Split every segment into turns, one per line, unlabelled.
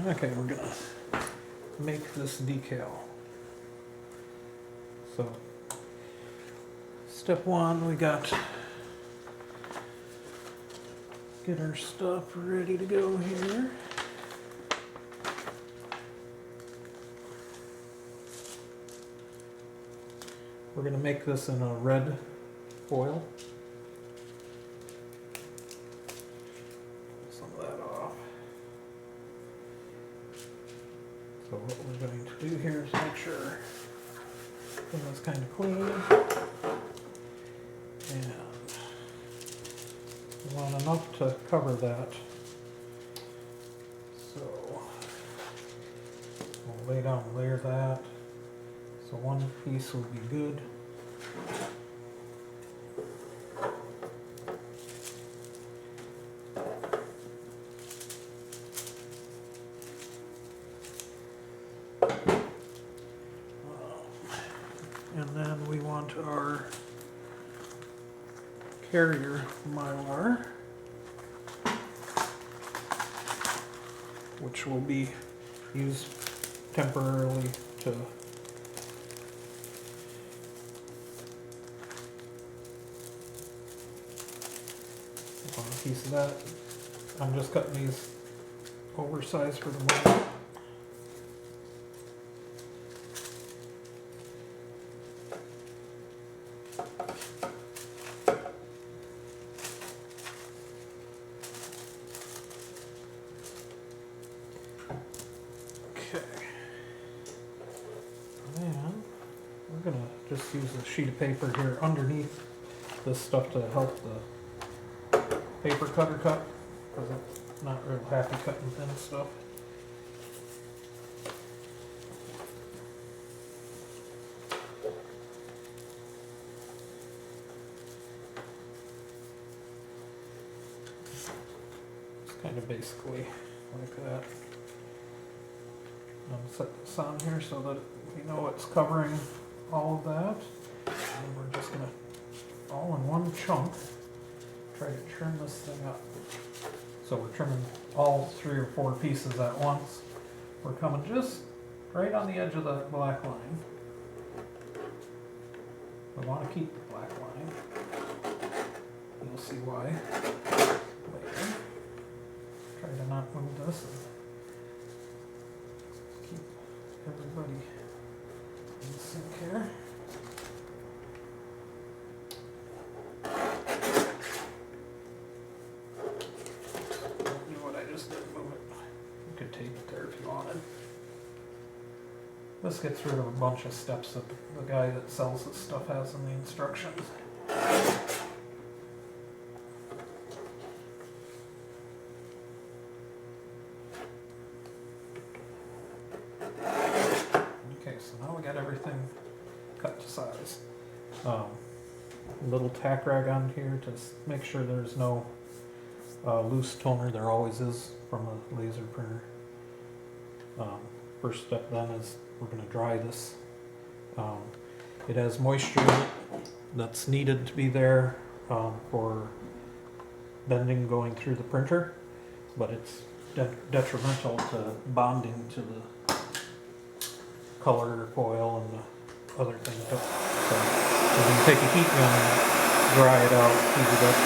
Okay, we're gonna make this decal. So, step one, we got get our stuff ready to go here. We're gonna make this in a red foil. Some of that off. So what we're going to do here is make sure everything's kind of clean. And we want enough to cover that. So we'll lay down and layer that. So one piece will be good. And then we want our carrier mylar, which will be used temporarily to a piece of that. I'm just cutting these oversized for the moment. Okay. And we're gonna just use a sheet of paper here underneath this stuff to help the paper cutter cut, because I'm not real happy cutting thin stuff. It's kind of basically like that. I'll set this on here so that we know it's covering all of that. And we're just gonna, all in one chunk, try to trim this thing up. So we're trimming all 3 or 4 pieces at once. We're coming just right on the edge of the black line. We want to keep the black line. You'll see why later. Try to not move this and keep everybody in sync here. Tape it there if you wanted. This gets rid of a bunch of steps that the guy that sells this stuff has in the instructions. Okay, so now we got everything cut to size. Little tack rag on here to make sure there's no loose toner. There always is from a laser printer. First step then is we're going to dry this. It has moisture that's needed to be there for bending going through the printer, but it's detrimental to bonding to the color foil and the other things. So we're going to take a heat gun and dry it out, heat it up.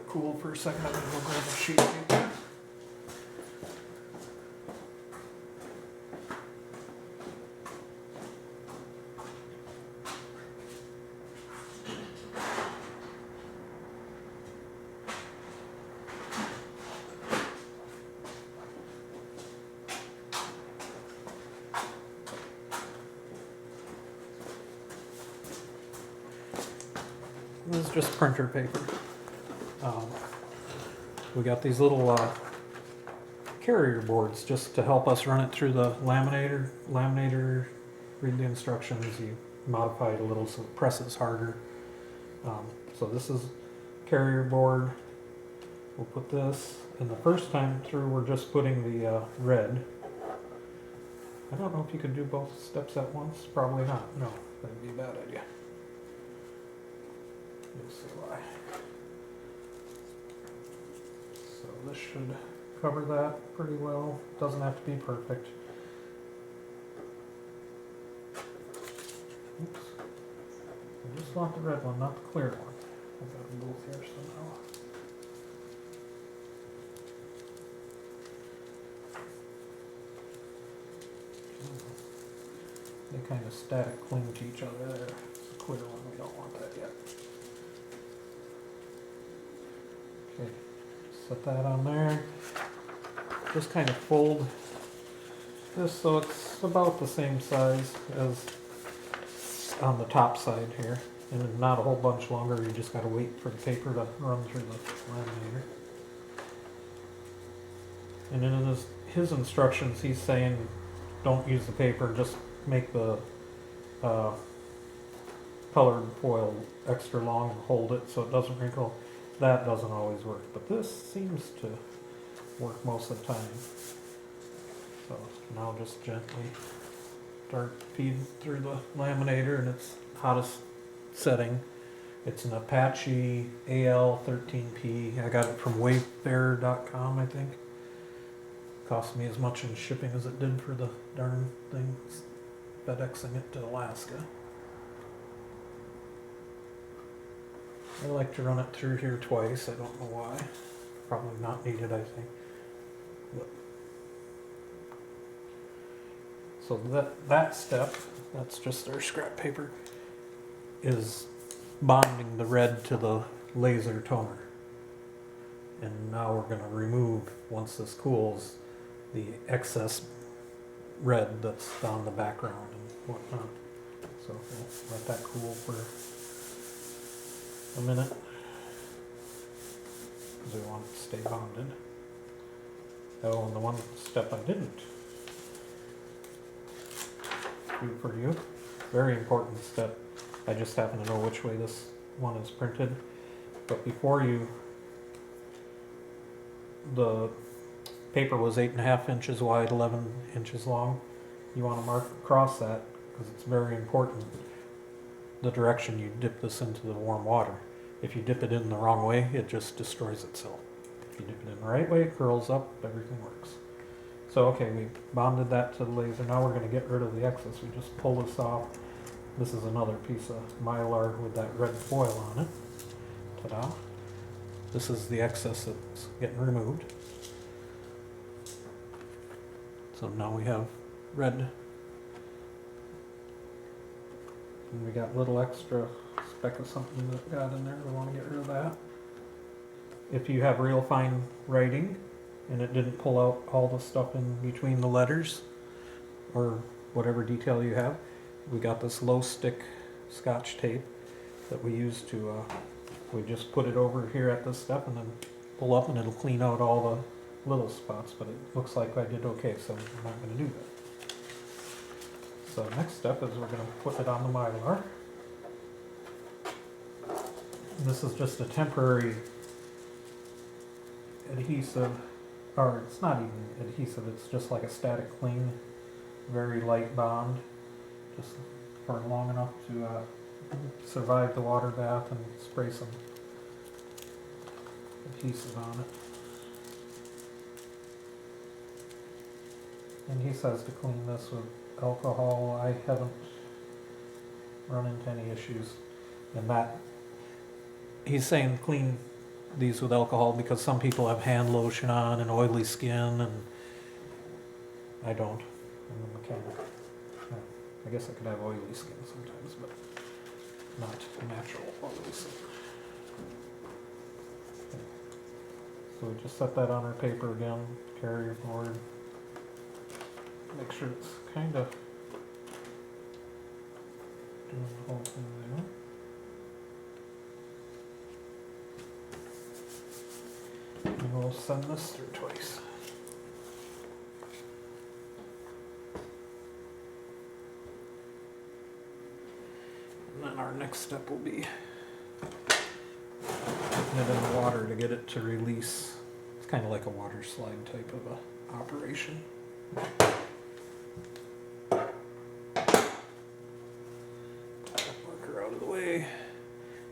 Cool for a second. I'm going to go grab a sheet of paper. This is just printer paper. We got these little carrier boards just to help us run it through the laminator. Read the instructions, you modify it a little so it presses harder. So this is carrier board. We'll put this, and the first time through we're just putting the red. I don't know if you could do both steps at once. Probably not. No, that'd be a bad idea. You'll see why. So this should cover that pretty well. Doesn't have to be perfect. Oops. I just want the red one, not the clear one. I've got them both here somehow. They kind of static cling to each other there. It's a clear one, we don't want that yet. Okay, set that on there. Just kind of fold this so it's about the same size as on the top side here. And not a whole bunch longer, you just gotta wait for the paper to run through the laminator. And then in his instructions, he's saying don't use the paper, just make the colored foil extra long and hold it so it doesn't wrinkle. That doesn't always work, but this seems to work most of the time. So now just gently start feeding through the laminator in its hottest setting. It's an Apache AL13P. I got it from wayfair.com, I think. Cost me as much in shipping as it did for the darn thing. FedExing it to Alaska. I like to run it through here twice. I don't know why. Probably not needed, I think. But so that step, that's just our scrap paper, is bonding the red to the laser toner. And now we're going to remove, once this cools, the excess red that's on the background and whatnot. So we'll let that cool for a minute because we want it to stay bonded. Oh, and the one step I didn't do for you, very important step. I just happen to know which way this one is printed. But before the paper was 8.5 inches wide, 11 inches long. You want to mark across that because it's very important the direction you dip this into the warm water. If you dip it in the wrong way, it just destroys itself. If you dip it in the right way, it curls up, everything works. So okay, we bonded that to the laser. Now we're going to get rid of the excess. We just pull this off. This is another piece of Mylar with that red foil on it. Ta-da. This is the excess that's getting removed. So now we have red. And we got a little extra speck of something that got in there. We want to get rid of that. If you have real fine writing and it didn't pull out all the stuff in between the letters or whatever detail you have, we got this low stick Scotch tape that we use to, we just put it over here at this step and then pull up and it'll clean out all the little spots, but it looks like I did okay, so I'm not going to do that. So next step is we're going to put it on the Mylar. This is just a temporary adhesive, or it's not even adhesive, it's just like a static cling, very light bond, just for long enough to survive the water bath and spray some adhesive on it. And he says to clean this with alcohol. I haven't run into any issues. And that, he's saying clean these with alcohol because some people have hand lotion on and oily skin, and I don't. I'm a mechanic. I guess I could have oily skin sometimes, but not natural oily skin. So we just set that on our paper again, carrier board. Make sure it's kind of doing the whole thing there. And we'll send this through twice. step will be putting it in the water to get it to release. It's kind of like a water slide type of a operation. Marker out of the way.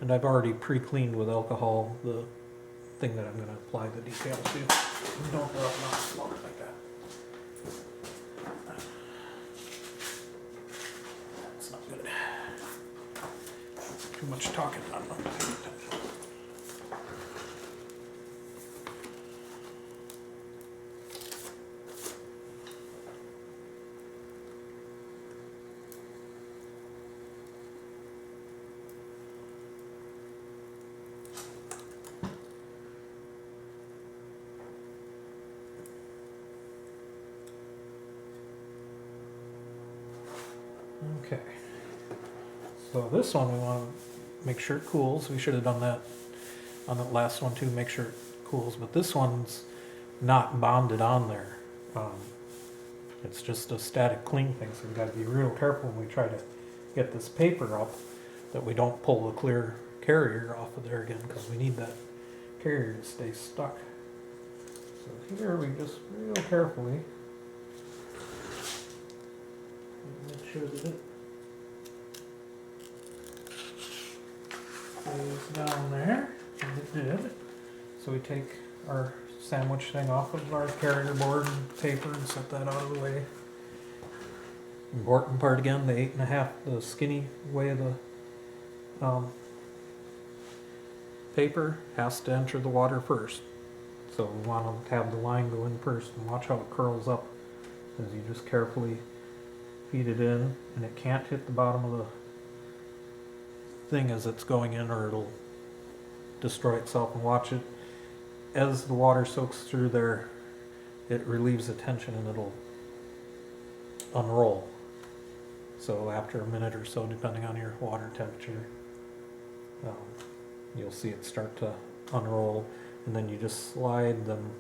And I've already pre-cleaned with alcohol the thing that I'm going to apply the decal to. Don't rub it on smoke like that. That's not good. Too much talking on them. Okay, so this one we want to make sure it cools. We should have done that on the last one too, make sure it cools, but this one's not bonded on there. It's just a static cling thing, so we've got to be real careful when we try to get this paper up that we don't pull the clear carrier off of there again, because we need that carrier to stay stuck. So here we just real carefully make sure that it stays down there, and it did. So we take our sandwich thing off of our carrier board and paper and set that out of the way. Important part again, the 8.5, the skinny way of the paper has to enter the water first. So we want to have the line go in first, and watch how it curls up as you just carefully feed it in, and it can't hit the bottom of the thing as it's going in or it'll destroy itself. And watch it as the water soaks through there, it relieves the tension and it'll unroll. So after a minute or so, depending on your water temperature, you'll see it start to unroll, and then you just slide them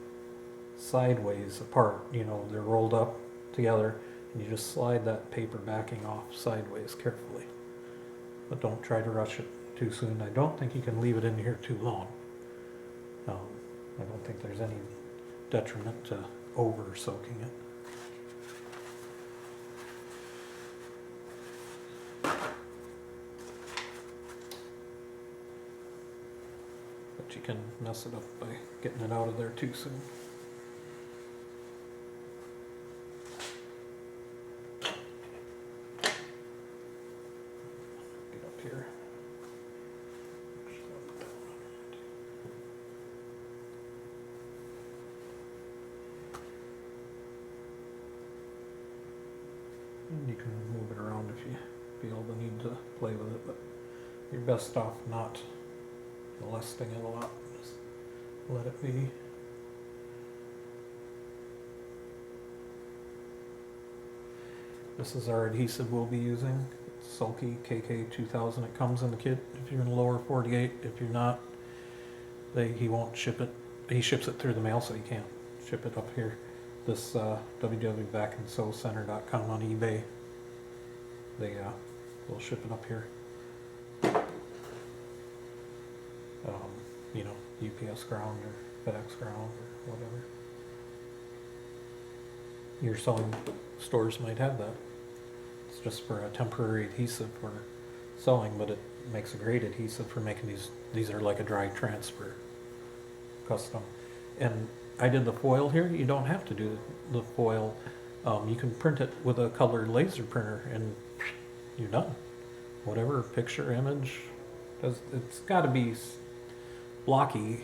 sideways apart. You know, they're rolled up together, and you just slide that paper backing off sideways carefully. But don't try to rush it too soon. I don't think you can leave it in here too long. I don't think there's any detriment to over soaking it. But you can mess it up by getting it out of there too soon. Get up here. And you can move it around if you feel the need to play with it, but you're best off not molesting it a lot. Just let it be. This is our adhesive we'll be using. It's Sulky KK2000. It comes in the kit if you're in the lower 48. If you're not, he won't ship it. He ships it through the mail, so he can't ship it up here. This www.vacandsewcenter.com on eBay. They will ship it up here. You know, UPS ground or FedEx ground or whatever. Your sewing stores might have that. It's just for a temporary adhesive for sewing, but it makes a great adhesive for making these. These are like a dry transfer, custom. And I did the foil here. You don't have to do the foil. You can print it with a colored laser printer, and you're done. Whatever picture, image, it's got to be blocky.